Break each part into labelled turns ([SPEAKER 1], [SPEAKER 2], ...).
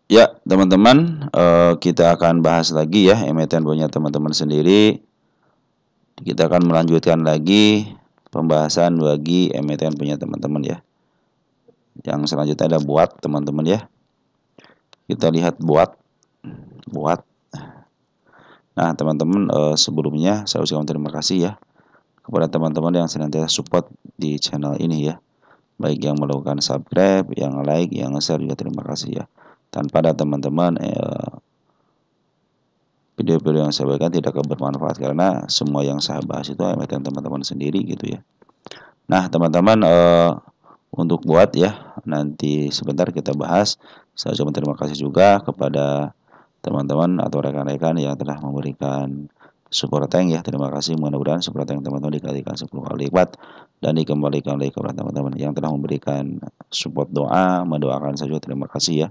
[SPEAKER 1] Ya, teman-teman, kita akan bahas lagi ya emiten punya teman-teman sendiri. Kita akan melanjutkan lagi pembahasan bagi emiten punya teman-teman ya. Yang selanjutnya ada buat teman-teman ya. Kita lihat buat. Nah, teman-teman, sebelumnya saya ucapkan terima kasih ya kepada teman-teman yang senantiasa support di channel ini ya. Baik yang melakukan subscribe, yang like, yang share juga terima kasih ya. Tanpa ada teman-teman, video-video yang saya berikan tidak akan bermanfaat karena semua yang saya bahas itu emiten teman-teman sendiri gitu ya. Nah, teman-teman, untuk buat ya nanti sebentar kita bahas. Saya ucapkan terima kasih juga kepada teman-teman atau rekan-rekan yang telah memberikan support tank ya. Terima kasih, mudah-mudahan support tank teman-teman dikalikan 10 kali lipat dan dikembalikan lagi kepada teman-teman yang telah memberikan support doa, mendoakan saya juga terima kasih ya.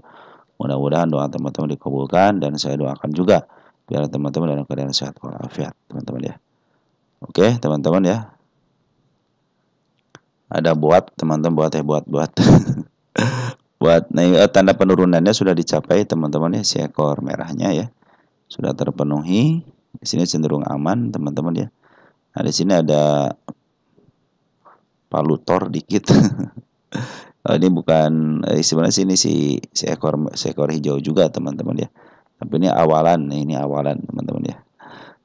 [SPEAKER 1] Mudah-mudahan doa teman-teman dikabulkan dan saya doakan juga biar teman-teman dalam keadaan sehat walafiat, teman-teman ya. Oke, teman-teman ya. Ada buat teman-teman buat buat nah, tanda penurunannya sudah dicapai teman-teman ya, si ekor merahnya ya sudah terpenuhi. Di sini cenderung aman teman-teman ya. Nah, di sini ada palutor dikit. Ini bukan sebenarnya sini si ekor hijau juga teman-teman ya. Tapi ini awalan teman-teman ya.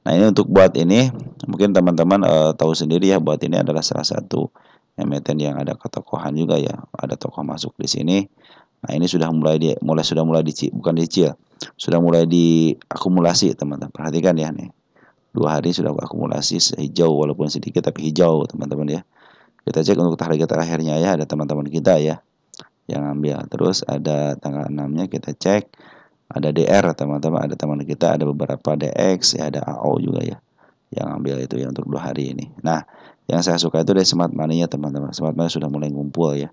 [SPEAKER 1] Nah, ini untuk buat ini mungkin teman-teman tahu sendiri ya, buat ini adalah salah satu emiten yang ada ketokohan juga ya. Ada tokoh masuk di sini. Nah, ini sudah mulai bukan dicil. Sudah mulai diakumulasi, teman-teman. Perhatikan ya nih. 2 hari sudah akumulasi hijau walaupun sedikit tapi hijau, teman-teman ya. Kita cek untuk target terakhirnya ya, ada teman-teman kita ya yang ambil. Terus ada tanggal 6-nya kita cek. Ada DR teman-teman, ada teman kita, ada beberapa DX, ya ada AO juga ya yang ambil itu ya untuk 2 hari ini. Nah, yang saya suka itu dari smart money-nya teman-teman. Smart money sudah mulai ngumpul ya.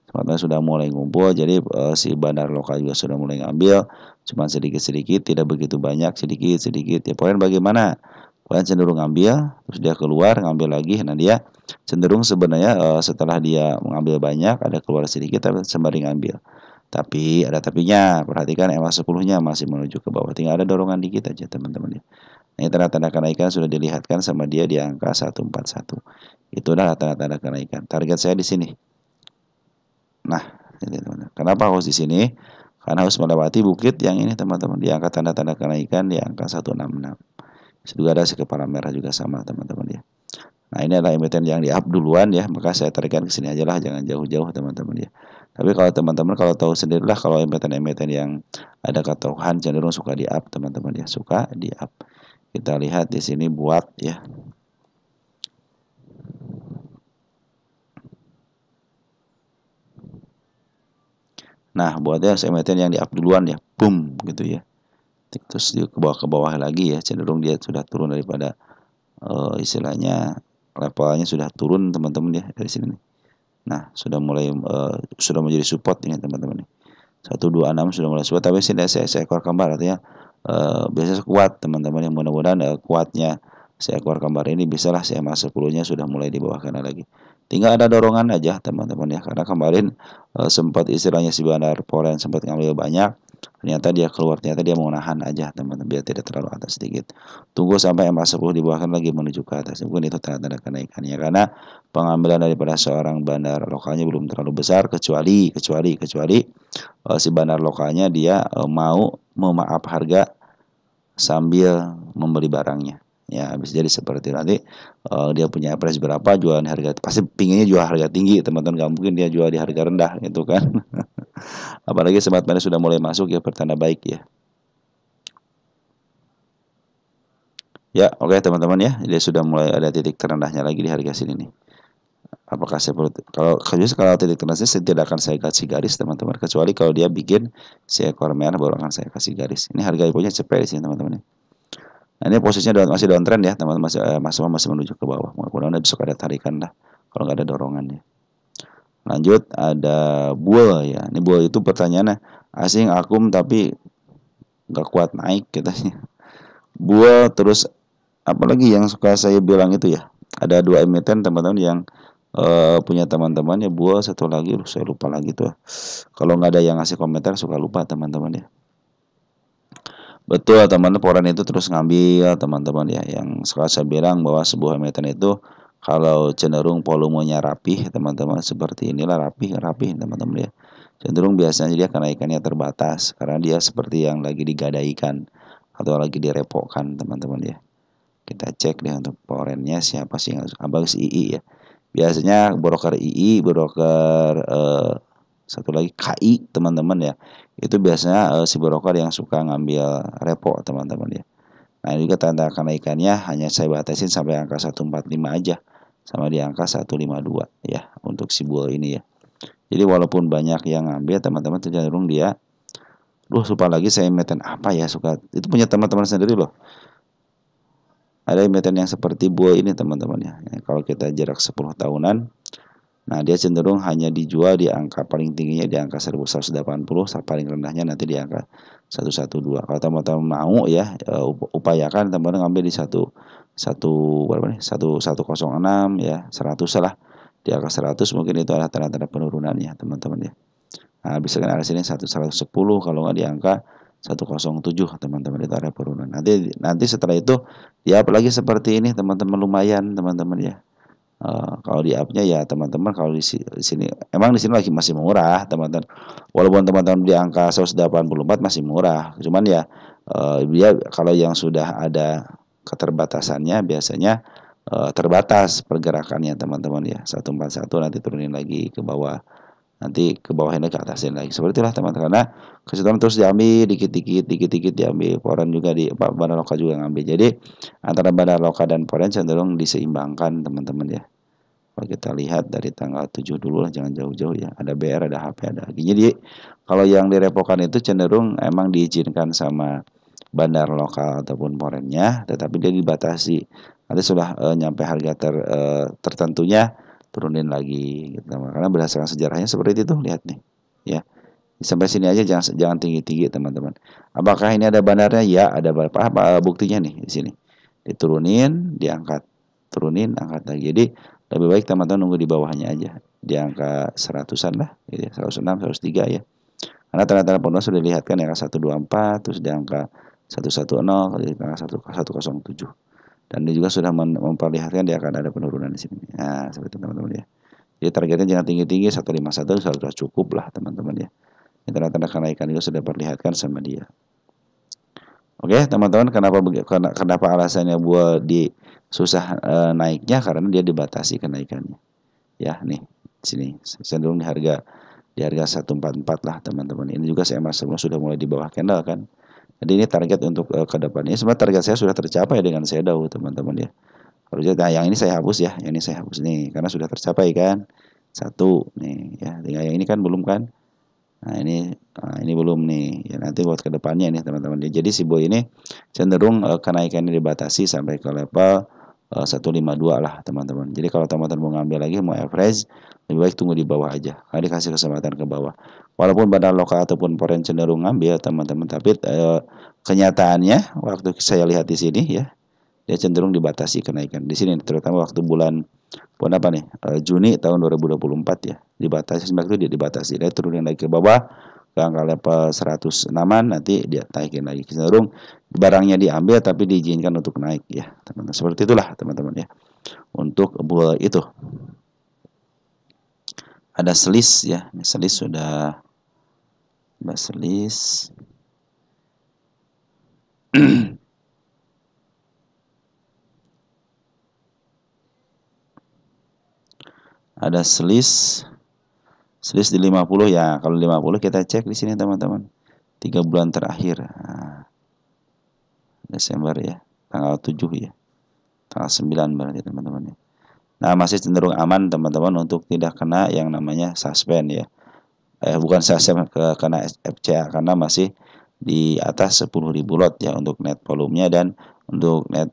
[SPEAKER 1] Smart money sudah mulai ngumpul, jadi si bandar lokal juga sudah mulai ngambil, cuma sedikit-sedikit, tidak begitu banyak, sedikit-sedikit. Ya poin bagaimana? Poin cenderung ngambil, terus dia keluar ngambil lagi. Nah, dia cenderung sebenarnya setelah dia mengambil banyak, ada keluar sedikit tapi sembari ngambil. Tapi ada tapinya, perhatikan EMA 10-nya masih menuju ke bawah. Tinggal ada dorongan dikit aja teman-teman ya. Ini tanda-tanda kenaikan sudah dilihatkan sama dia di angka 141. Itu adalah tanda-tanda kenaikan. Target saya di sini. Nah, ini teman-teman. Kenapa harus di sini? Karena harus melewati bukit yang ini teman-teman. Di angka tanda-tanda kenaikan di angka 166. Juga ada si kepala merah juga sama teman-teman ya. Nah, ini adalah emiten yang di up duluan ya, maka saya tarikan ke sini aja lah, jangan jauh-jauh teman-teman ya. Tapi kalau teman-teman kalau tahu sendirilah, kalau emiten-emiten yang ada ketokohan cenderung suka di up teman-teman ya, suka di up. Kita lihat di sini buat ya. Nah, buatnya emiten yang di up duluan ya, boom gitu ya. Terus dia ke bawah lagi ya, cenderung dia sudah turun daripada istilahnya levelnya sudah turun teman-teman ya dari sini nih. Nah, sudah menjadi support ini teman-teman nih. 126 sudah mulai support, tapi sini seekor kembar artinya biasanya kuat teman-teman, yang mudah-mudahan kuatnya seekor kembar ini bisalah CMA 10-nya sudah mulai di bawah kanan lagi. Tinggal ada dorongan aja teman-teman ya, karena kemarin sempat istilahnya si Bandar Polen sempat ngambil banyak, ternyata dia keluar, ternyata dia mau nahan aja teman-teman biar tidak terlalu atas sedikit. Tunggu sampai MA 10 di bawah kan lagi menuju ke atas. Mungkin itu tanda-tanda kenaikannya, karena pengambilan daripada seorang bandar lokalnya belum terlalu besar, kecuali si bandar lokalnya dia mau memaaf harga sambil membeli barangnya. Ya, bisa jadi seperti itu. Nanti dia punya price berapa, jualan harga, pasti pinginnya jual harga tinggi teman-teman, nggak mungkin dia jual di harga rendah gitu kan. Apalagi smart money sudah mulai masuk ya, pertanda baik ya. Ya, oke teman-teman ya, dia sudah mulai ada titik terendahnya lagi di harga sini nih. Apakah saya perlu, kalau titik terendahnya saya tidak akan saya kasih garis teman-teman, kecuali kalau dia bikin si ekor merah baru akan saya kasih garis. Ini harga ibunya cepet di sini teman-teman ya. Nah, ini posisinya masih downtrend ya teman-teman, masih menuju ke bawah. Mudah-mudahan besok ada tarikan lah kalau nggak ada dorongannya. Lanjut ada bull ya. Ini bull itu pertanyaannya asing akum tapi nggak kuat naik katanya. Bull terus apalagi yang suka saya bilang itu ya. Ada 2 emiten teman-teman yang punya teman-teman ya buah satu lagi, saya lupa lagi tuh. Kalau nggak ada yang ngasih komentar suka lupa teman-teman ya. Betul teman-teman, Poren itu terus ngambil teman-teman ya. Yang sekarang saya bilang bahwa sebuah emiten itu kalau cenderung volumenya rapih teman-teman, seperti inilah rapih teman-teman ya. Cenderung biasanya dia kenaikannya terbatas karena dia seperti yang lagi digadaikan atau lagi direpokkan teman-teman ya. Kita cek deh untuk Porennya siapa sih yang abang si II ya. Biasanya broker II, broker satu lagi KI teman-teman ya. Itu biasanya si broker yang suka ngambil repo teman-teman ya. Nah ini juga tanda kenaikannya hanya saya batasin sampai angka 145 aja, sama di angka 152 ya untuk si bull ini ya. Jadi walaupun banyak yang ngambil teman-teman, cenderung dia, lupa lagi saya emiten apa ya, suka itu punya teman-teman sendiri loh. Ada emiten yang seperti bull ini teman-teman ya. Kalau kita jarak 10 tahunan, nah dia cenderung hanya dijual di angka paling tingginya di angka 1180, paling rendahnya nanti di angka 112. Kalau teman-teman mau ya, upayakan teman-teman ngambil di berapa nih? 1106 ya, 100 lah. Di angka 100 mungkin itu adalah tanda-tanda penurunannya teman-teman ya. Nah, bisa kan ada sini 110, kalau nggak di angka 107 teman-teman, itu ada penurunan. Nanti setelah itu ya apalagi seperti ini teman-teman, lumayan teman-teman ya. Kalau di upnya ya teman-teman, kalau di sini emang di sini lagi masih murah teman-teman. Walaupun teman-teman di angka 184 masih murah. Cuman ya dia kalau yang sudah ada keterbatasannya biasanya terbatas pergerakannya teman-teman ya. 141 nanti turunin lagi ke bawah. Nanti ke bawahnya ke atasin lagi. Seperti itulah teman-teman. Karena kesetuan terus diambil dikit-dikit diambil. Poren juga di Bandar Loka juga ngambil. Jadi antara Bandar Loka dan Poren cenderung diseimbangkan teman-teman ya. Kalau kita lihat dari tanggal 7 dulu lah, jangan jauh-jauh ya. Ada BR, ada HP, ada lagi. Jadi kalau yang direpokan itu cenderung emang diizinkan sama bandar lokal ataupun porennya, tetapi dia dibatasi. Nanti sudah nyampe harga tertentunya turunin lagi gitu. Karena berdasarkan sejarahnya seperti itu, lihat nih ya. Sampai sini aja, jangan tinggi-tinggi teman-teman. Apakah ini ada bandarnya? Ya, ada apa buktinya nih di sini. Diturunin, diangkat, turunin, angkat lagi. Jadi lebih baik teman-teman nunggu di bawahnya aja, di angka 100-an lah, gitu ya, 106, 103 ya. Karena tanda-tanda penurunan sudah dilihat kan, angka 124, terus di angka 110, di angka 107. Dan ini juga sudah memperlihatkan dia akan ada penurunan di sini. Nah, seperti itu teman-teman ya. Jadi targetnya jangan tinggi-tinggi, 151 sudah cukup lah teman-teman ya. Tanda-tanda kenaikan juga sudah diperlihatkan sama dia. Oke teman-teman, kenapa alasannya buat di susah naiknya, karena dia dibatasi kenaikannya. Ya nih sini cenderung di harga 144 lah teman-teman. Ini juga saya masuk sudah mulai di bawah candle kan. Jadi ini target untuk ke depannya. Sebenarnya target saya sudah tercapai dengan shadow teman-teman ya. Nah yang ini saya hapus ya, yang ini saya hapus nih karena sudah tercapai kan. Satu nih ya, tinggal yang ini kan belum kan. Nah ini belum nih. Ya nanti buat ke depannya nih teman-teman. Jadi si boy ini cenderung kenaikannya dibatasi sampai ke level 152 lah teman-teman. Jadi kalau teman-teman mau ngambil lagi, mau average, lebih baik tunggu di bawah aja. Karena dikasih kesempatan ke bawah. Walaupun badan lokal ataupun foreign cenderung ngambil teman-teman, tapi kenyataannya waktu saya lihat di sini ya, dia cenderung dibatasi kenaikan di sini, terutama waktu bulan apa nih, Juni tahun 2024 ya, dibatasi. Sebenarnya itu dia dibatasi, dia turunin lagi ke bawah ke angka level 106-an, nanti dia naikin lagi, cenderung barangnya diambil tapi diizinkan untuk naik ya teman-teman. Seperti itulah teman-teman ya untuk bull itu. Ada selis ya, ini selis sudah selis. Ada selis di 50 ya. Kalau 50 kita cek di sini teman-teman. 3 bulan terakhir. Nah, Desember ya, tanggal 7 ya. Tanggal 9 berarti teman-teman ya. Nah, masih cenderung aman teman-teman untuk tidak kena yang namanya suspend ya. Bukan suspend, kena FCA karena masih di atas 10.000 lot ya untuk net volumenya, dan untuk net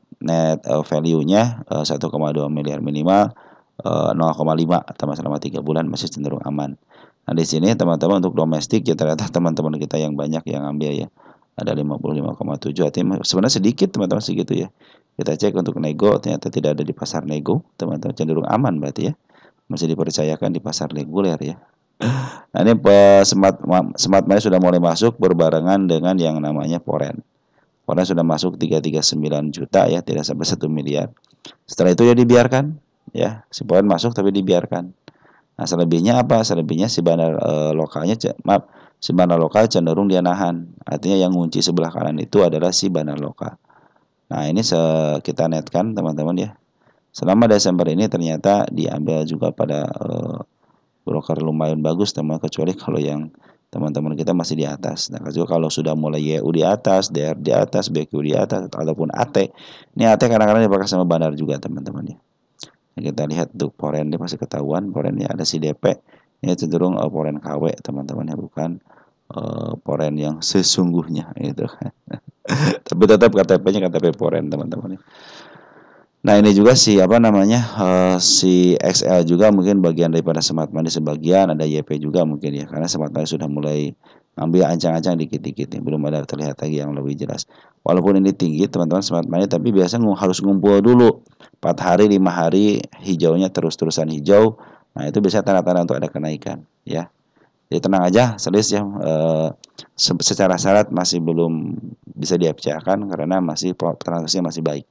[SPEAKER 1] value-nya 1,2 miliar minimal, 0,5 atau selama 3 bulan masih cenderung aman. Nah di sini teman-teman untuk domestik ya, ternyata teman-teman kita yang banyak yang ambil ya, ada 55,7, artinya sebenarnya sedikit teman-teman segitu ya. Kita cek untuk nego, ternyata tidak ada di pasar nego teman-teman, cenderung aman berarti ya. masih dipercayakan di pasar reguler ya. Nah ini Smart Money sudah mulai masuk berbarengan dengan yang namanya foreign. Foreign sudah masuk 339 juta ya, tidak sampai 1 miliar. Setelah itu ya dibiarkan ya, si foreign masuk tapi dibiarkan. Nah selebihnya apa? Selebihnya si bandar si bandar lokal cenderung dia nahan. Artinya yang ngunci sebelah kanan itu adalah si bandar lokal. Nah ini kita netkan teman-teman ya. Selama Desember ini ternyata diambil juga pada broker lumayan bagus teman, kecuali kalau yang teman-teman kita masih di atas. Nah juga kalau sudah mulai YU di atas, DR di atas, BQ di atas, ataupun AT. Ini AT kadang-kadang dipakai sama bandar juga teman-teman ya. Nah, kita lihat untuk foreign dia masih ketahuan, foreign ya ada si DP. Ini cenderung foreign KW teman-teman ya, bukan foreign yang sesungguhnya gitu kan. Tapi tetap KTP-nya KTP foreign teman-teman ya. Nah ini juga si si XL juga mungkin bagian daripada Smart Money sebagian, ada YP juga mungkin ya, karena Smart Money sudah mulai ambil ancang-ancang dikit-dikit nih, belum ada terlihat lagi yang lebih jelas. Walaupun ini tinggi teman-teman Smart Money, tapi biasanya harus ngumpul dulu 4 hari 5 hari hijaunya terus-terusan hijau. Nah itu bisa tanda-tanda untuk ada kenaikan ya. Jadi tenang aja, selis ya, secara syarat masih belum bisa dibacakan karena masih transaksinya masih baik.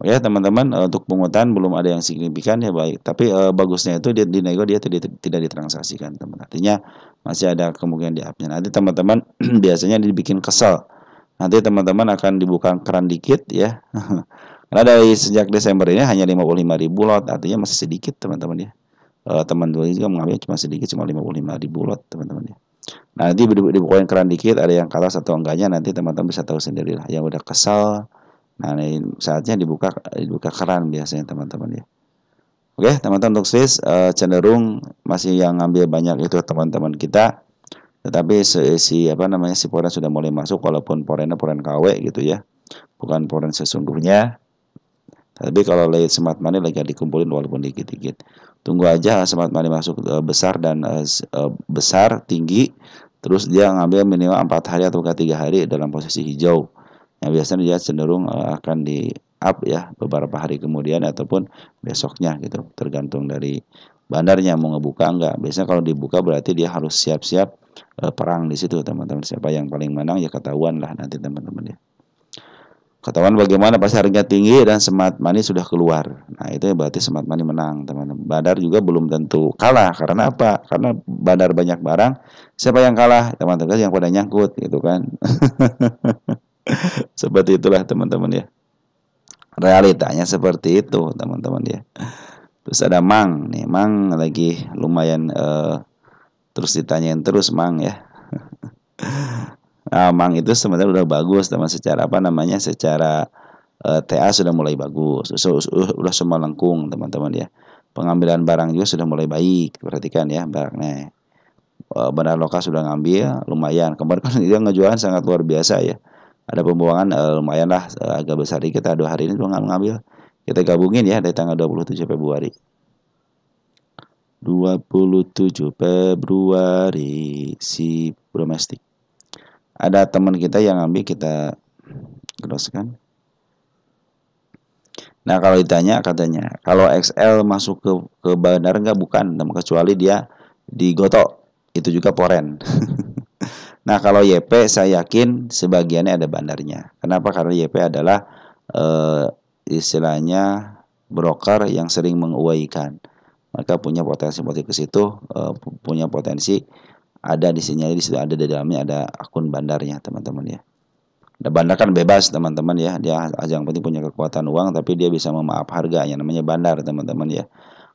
[SPEAKER 1] Oke teman-teman, untuk pungutan belum ada yang signifikan ya baik, tapi bagusnya itu dia dinego dia tidak ditransaksikan teman. Artinya masih ada kemungkinan di up-nya. Nanti teman-teman biasanya dibikin kesel. Nanti teman-teman akan dibuka keran dikit ya. Karena dari sejak Desember ini hanya 55.000 lot, artinya masih sedikit teman-teman ya. Teman dua juga mengambil cuma sedikit, cuma 55.000 lot teman-teman ya. Nah, nanti dibukain keran dikit, ada yang kalah atau enggaknya nanti teman-teman bisa tahu sendirilah. Yang udah kesal, nah ini saatnya dibuka keran biasanya teman-teman ya. Oke teman-teman, untuk Swiss cenderung masih yang ngambil banyak itu teman-teman kita. Tetapi si foreign sudah mulai masuk, walaupun foreign KW gitu ya, bukan foreign sesungguhnya. Tapi kalau late Smart Money lagi dikumpulin walaupun dikit-dikit. Tunggu aja Smart Money masuk besar dan besar tinggi, terus dia ngambil minimal 4 hari atau 3 hari dalam posisi hijau. Yang biasanya dia cenderung akan di up ya beberapa hari kemudian ataupun besoknya gitu, tergantung dari bandarnya mau ngebuka enggak. Biasanya kalau dibuka berarti dia harus siap-siap perang di situ teman-teman. Siapa yang paling menang ya ketahuan lah nanti teman-teman ya. Ketahuan bagaimana pas harga tinggi dan Smart Money sudah keluar. Nah itu berarti Smart Money menang teman-teman. Bandar juga belum tentu kalah, karena apa? Karena bandar banyak barang. Siapa yang kalah? Teman-teman yang pada nyangkut gitu kan. Seperti itulah teman-teman ya. Realitanya seperti itu teman-teman ya. Terus ada Mang nih, Mang lagi lumayan terus ditanyain terus Mang ya. Nah, Mang itu sebenarnya udah bagus teman, secara secara TA sudah mulai bagus, sudah semua lengkung teman-teman ya. Pengambilan barang juga sudah mulai baik, perhatikan ya barangnya. Bandar lokal sudah ngambil lumayan, kemarin kan dia ngejualan sangat luar biasa ya. Ada pembuangan lumayan lah, agak besar dikit. 2 hari ini tuh ngambil. Kita gabungin ya dari tanggal 27 Februari. 27 Februari si domestik. Ada teman kita yang ngambil, kita close-kan. Nah kalau ditanya katanya, kalau XL masuk ke bandar enggak? Bukan, kecuali dia digotok, itu juga foreign. Nah kalau YP saya yakin sebagiannya ada bandarnya. Kenapa? Karena YP adalah istilahnya broker yang sering menguaikan. Mereka punya potensi ke situ, punya potensi ada di sinyal, di situ ada di dalamnya ada akun bandarnya teman-teman ya. Ada bandar kan bebas teman-teman ya, dia yang penting punya kekuatan uang, tapi dia bisa memaaf harga, yang namanya bandar teman-teman ya.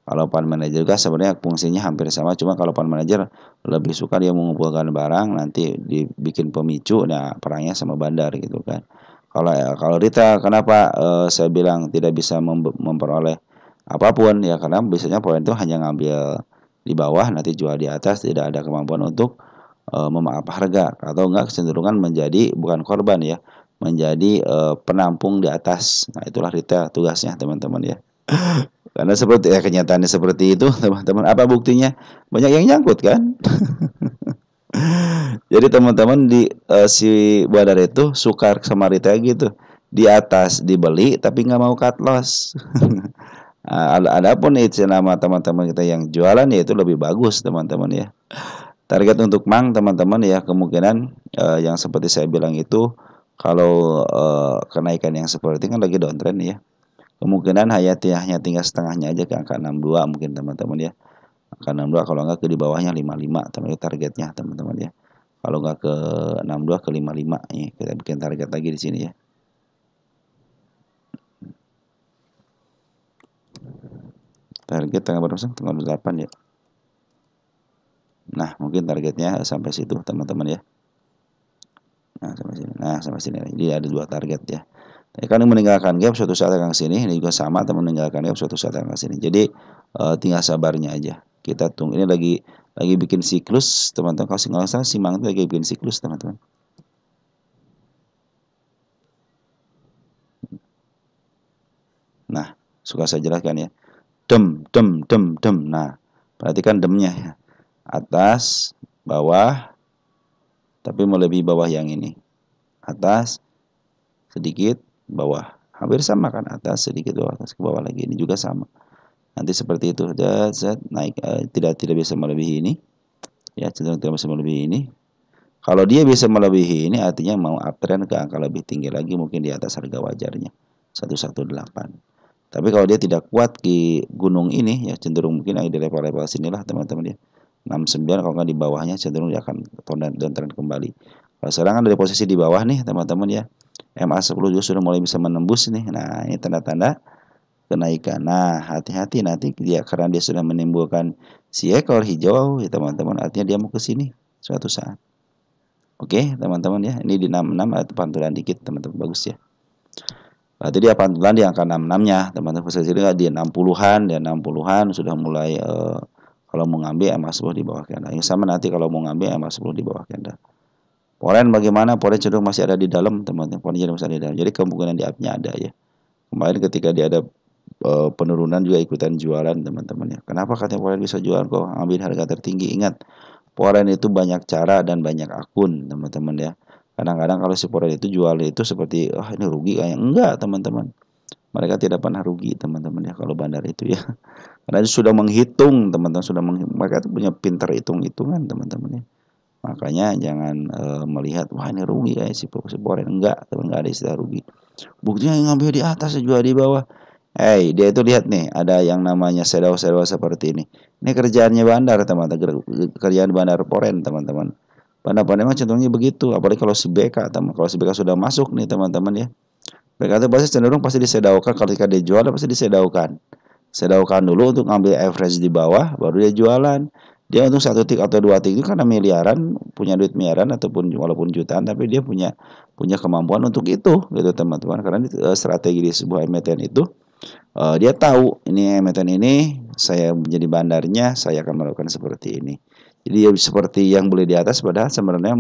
[SPEAKER 1] Kalau fund manager juga sebenarnya fungsinya hampir sama, cuma kalau fund manager lebih suka dia mengumpulkan barang, nanti dibikin pemicu, nah perangnya sama bandar gitu kan. Kalau retail, kenapa saya bilang tidak bisa memperoleh apapun ya, karena biasanya poin itu hanya ngambil di bawah, nanti jual di atas, tidak ada kemampuan untuk memaaf harga, atau enggak kecenderungan menjadi bukan korban ya, menjadi penampung di atas. Nah itulah retail tugasnya teman-teman ya. Karena seperti kenyataannya seperti itu teman-teman. Apa buktinya? Banyak yang nyangkut kan. Jadi teman-teman si bandar itu suka sama retail gitu, di atas dibeli tapi nggak mau cut loss. Adapun itu nama teman-teman kita yang jualan ya itu lebih bagus teman-teman ya. Target untuk Mang teman-teman ya kemungkinan yang seperti saya bilang itu kalau kenaikan yang seperti kan lagi downtrend ya. Kemungkinan hanya tinggal setengahnya aja ke angka 62 mungkin teman-teman ya. Angka 62 kalau enggak ke di bawahnya 55 teman targetnya teman-teman ya. Kalau enggak ke 62 ke 55 ya. Kita bikin target lagi di sini ya. Target tanggal berapa? Tanggal 8 ya. Nah, mungkin targetnya sampai situ teman-teman ya. Nah, sampai sini. Nah, sampai sini. Jadi ada dua target ya. Kan meninggalkan gap suatu saat akan sini, ini juga sama teman meninggalkan gap suatu saat akan sini. Jadi tinggal sabarnya aja. Kita tunggu ini lagi bikin siklus, teman-teman. Kalau nggak salah si Mang itu lagi bikin siklus, teman-teman. Nah, suka saya jelaskan ya. Dem, dem, dem, dem. Nah, perhatikan demnya ya. Atas, bawah, tapi melebihi bawah yang ini. Atas, sedikit, bawah. Hampir sama kan, atas, sedikit, bawah, atas, ke bawah lagi. Ini juga sama. Nanti seperti itu, naik, tidak bisa melebihi ini. Ya, cenderung tidak bisa melebihi ini. Kalau dia bisa melebihi ini, artinya mau uptrend ke angka lebih tinggi lagi, mungkin di atas harga wajarnya. 118. Tapi kalau dia tidak kuat di gunung ini, ya cenderung mungkin di level-level sinilah teman-teman ya. 69 kalau nggak di bawahnya cenderung dia akan downtrend kembali. Kalau sekarang kan dari posisi di bawah nih teman-teman ya. MA10 juga sudah mulai bisa menembus nih. Nah, ini tanda-tanda kenaikan. Nah, hati-hati nanti dia karena dia sudah menimbulkan si ekor hijau ya teman-teman, artinya dia mau ke sini suatu saat. Oke, teman-teman ya. Ini di 66 ada pantulan dikit, teman-teman, bagus ya. Berarti dia pantulan di angka 66-nya, teman-teman. Posisi di 60-an, dan 60-an sudah mulai kalau mau ngambil MA10 di bawah candle. Yang sama nanti kalau mau ngambil MA10 di bawah candle. Poren bagaimana? Poren cenderung masih ada di dalam, teman-teman. Poren cenderung masih ada di dalam. Jadi kemungkinan di up-nya ada ya. Kemarin ketika dia ada penurunan juga ikutan jualan, teman-teman ya. Kenapa katanya Poren bisa jualan kok ambil harga tertinggi? Ingat, Poren itu banyak cara dan banyak akun, teman-teman ya. Kadang-kadang kalau si Poren itu jual itu seperti ini rugi kayak enggak, teman-teman. Mereka tidak pernah rugi, teman-teman ya, kalau bandar itu ya. Karena sudah menghitung, teman-teman, mereka itu punya pintar hitung-hitungan, teman-teman ya. Makanya jangan melihat wah ini rugi kayak si Poren, enggak, teman, enggak ada istilah rugi. Buktinya yang ngambil di atas jual di bawah. Dia itu lihat nih, ada yang namanya shadow seperti ini. Ini kerjaannya bandar, teman-teman. Kerjaan bandar Poren, teman-teman. Bandar memang cenderungnya begitu, apalagi kalau si BK, teman. Kalau si BK sudah masuk nih, teman-teman ya. BK itu pasti cenderung pasti disedaukan, kalau dia jual pasti disedaukan. Sedaukan dulu untuk ngambil average di bawah, baru dia jualan. Dia untuk 1 tik atau 2 tik itu karena miliaran, punya duit miliaran ataupun walaupun jutaan, tapi dia punya kemampuan untuk itu, gitu teman-teman. Karena strategi di sebuah emiten itu dia tahu ini emiten ini saya menjadi bandarnya, saya akan melakukan seperti ini. Jadi ya seperti yang beli di atas, padahal sebenarnya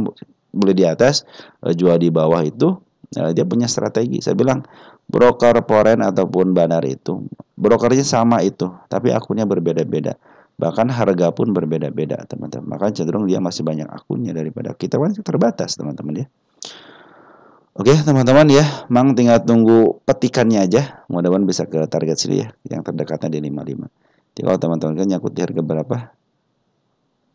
[SPEAKER 1] beli di atas jual di bawah itu dia punya strategi. Saya bilang broker Poren ataupun bandar itu brokernya sama itu, tapi akunnya berbeda-beda. Bahkan harga pun berbeda-beda, teman-teman. Maka cenderung dia masih banyak akunnya daripada kita kan terbatas, teman-teman ya. Oke, teman-teman ya, Mang tinggal tunggu petikannya aja. Mudah-mudahan bisa ke target sini ya, yang terdekatnya di 55. Jadi kalau teman-teman kan nyangkut di harga berapa?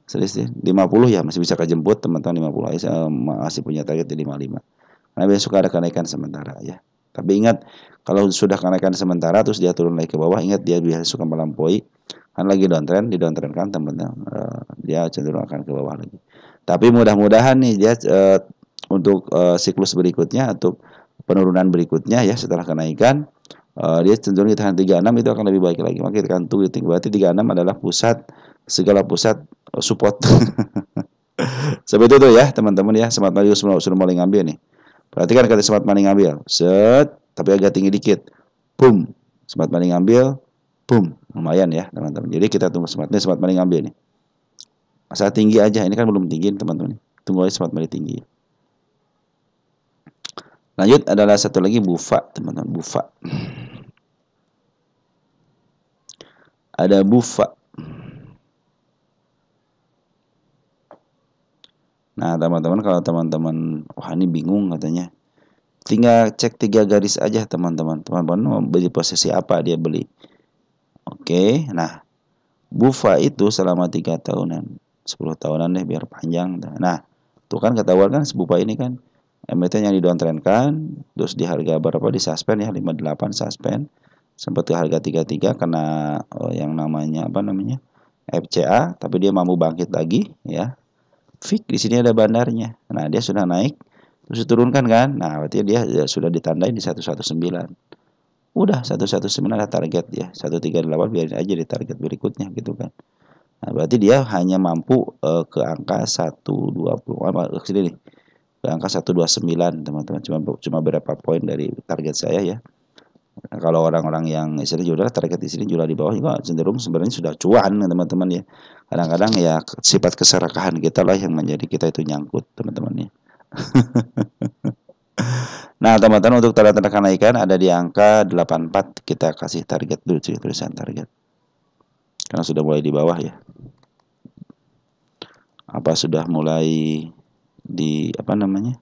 [SPEAKER 1] Selisih 50 ya, masih bisa kejemput teman-teman 50. Saya masih punya target di 55. Karena besok ada kenaikan sementara ya. Tapi ingat, kalau sudah kenaikan sementara terus dia turun lagi ke bawah, ingat dia biasa suka melampaui. Kan lagi downtrend, di downtrend kan teman-teman, dia cenderung akan ke bawah lagi. Tapi mudah-mudahan nih dia untuk siklus berikutnya, untuk penurunan berikutnya ya setelah kenaikan, dia cenderung di tahan 36 itu akan lebih baik lagi. Maka kita akan tunggu, berarti 36 adalah pusat segala pusat support. Seperti itu ya teman-teman ya. Smart Money sudah mulai ngambil nih. Perhatikan kata Smart Money ngambil, set, tapi agak tinggi dikit, boom. Smart Money ngambil, boom, lumayan ya teman-teman. Jadi kita tunggu Smart Money ngambil nih. Asal tinggi aja, ini kan belum tinggi teman-teman. Tunggu aja Smart Money tinggi. Lanjut adalah satu lagi Bufa, teman-teman. Bufa. Ada Bufa. Nah, teman-teman, kalau teman-teman wah ini bingung katanya, tinggal cek 3 garis aja teman-teman. Teman-teman mau beli posisi apa dia beli. Oke, nah BUFA itu selama 3 tahunan, 10 tahunan deh biar panjang. Nah, tuh kan ketahuan kan BUFA ini kan emiten yang didowntrendkan, terus di harga berapa di suspend ya 58 suspend, sempat ke harga 33 karena yang namanya apa namanya FCA, tapi dia mampu bangkit lagi ya. Fik di sini ada bandarnya. Nah, dia sudah naik terus diturunkan kan. Nah, berarti dia ya, sudah ditandai di 119. Udah 119 ada target ya. 138 biarin aja di target berikutnya gitu kan. Nah, berarti dia hanya mampu ke angka 120 apa sini nih. Ke angka 129 teman-teman. Cuma berapa poin dari target saya ya. Nah, kalau orang-orang yang istilahnya jual target di sini jual di bawah juga cenderung sebenarnya sudah cuan teman-teman ya. Kadang-kadang ya sifat keserakahan kita lah yang menjadi kita itu nyangkut teman-teman ya. Nah teman-teman untuk tanda-tanda kenaikan ada di angka 84 kita kasih target dulu sih tulisan target. Karena sudah mulai di bawah ya. Apa sudah mulai di apa namanya?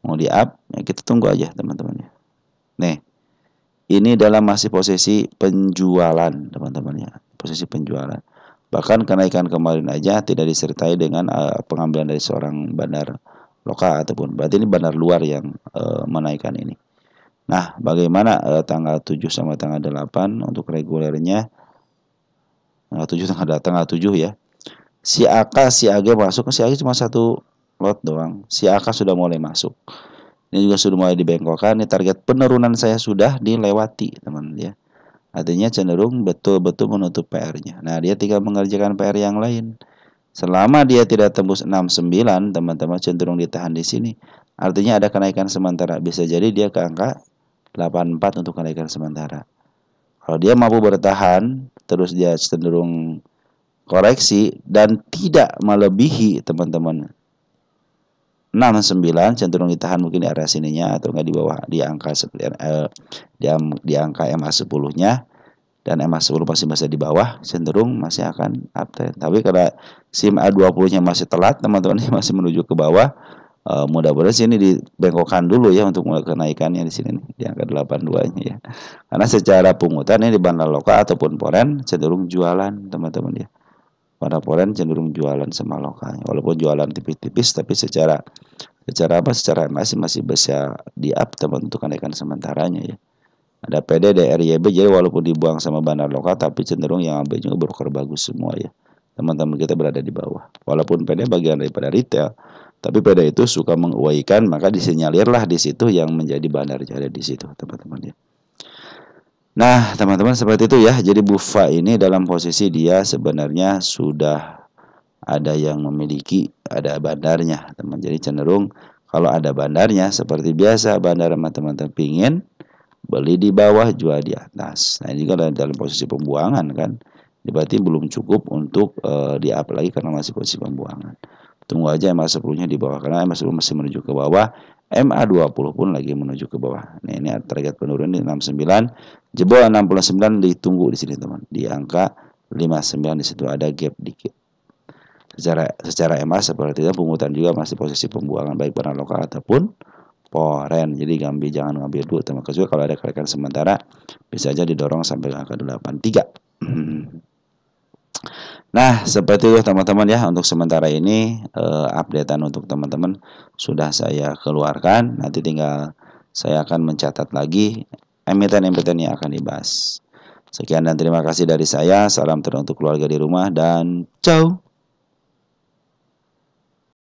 [SPEAKER 1] Mau di up ya kita tunggu aja teman-teman ya. Nih, ini dalam masih posisi penjualan teman-teman ya. Posisi penjualan. Bahkan kenaikan kemarin aja tidak disertai dengan pengambilan dari seorang bandar lokal ataupun berarti ini bandar luar yang menaikkan ini. Nah, bagaimana tanggal 7 sama tanggal 8 untuk regulernya? Tanggal 7 ya. Si AK, si AG masuk, si AG cuma satu lot doang. Si AK sudah mulai masuk. Ini juga sudah mulai dibengkokkan. Ini target penurunan saya sudah dilewati, teman ya. Artinya cenderung betul-betul menutup PR-nya. Nah, dia tinggal mengerjakan PR yang lain. Selama dia tidak tembus 69, teman-teman cenderung ditahan di sini. Artinya ada kenaikan sementara. Bisa jadi dia ke angka 84 untuk kenaikan sementara. Kalau dia mampu bertahan, terus dia cenderung koreksi dan tidak melebihi teman-teman 69 cenderung ditahan mungkin di area sininya atau enggak di bawah di angka di angka MA10-nya dan MA10 masih di bawah cenderung masih akan uptrend. Tapi karena SIM A20-nya masih telat teman-teman masih menuju ke bawah, mudah-mudahan sini dibengkokkan dulu ya untuk mulai kenaikannya di sini nih, di angka 82-nya ya. Karena secara pungutan ini di bandar lokal ataupun foreign cenderung jualan teman-teman ya. Pada foreign cenderung jualan sama lokalnya. Walaupun jualan tipis-tipis tapi secara masih bisa di up teman untuk kenaikan sementaranya ya. Ada PD, DRYB jadi walaupun dibuang sama bandar lokal tapi cenderung yang ambil juga broker bagus semua ya. Teman-teman kita berada di bawah. Walaupun PD bagian daripada retail, tapi PD itu suka menguaikan maka disenyalirlah di situ yang menjadi bandar ada di situ teman-teman ya. Nah, teman-teman seperti itu ya. Jadi BUFA ini dalam posisi dia sebenarnya sudah ada yang memiliki, ada bandarnya, teman. Jadi cenderung kalau ada bandarnya seperti biasa bandar teman-teman pingin beli di bawah, jual di atas. Nah, ini juga dalam posisi pembuangan kan. Berarti belum cukup untuk di up lagi karena masih posisi pembuangan. Tunggu aja MA10-nya di bawah karena MA10 masih menuju ke bawah. MA20 pun lagi menuju ke bawah. Nah, ini target penurunan di 69. Jebol 69 ditunggu di sini teman. Di angka 59 di situ ada gap dikit. Secara MA seperti itu pungutan juga masih posisi pembuangan baik barang lokal ataupun foreign. Jadi jangan ngambil dulu teman. Kecuali kalau ada kenaikan sementara bisa aja didorong sampai angka 83. Nah, seperti itu teman-teman ya untuk sementara ini updatean untuk teman-teman sudah saya keluarkan. Nanti tinggal saya akan mencatat lagi emiten-emiten yang akan dibahas. Sekian dan terima kasih dari saya. Salam terus untuk keluarga di rumah dan ciao.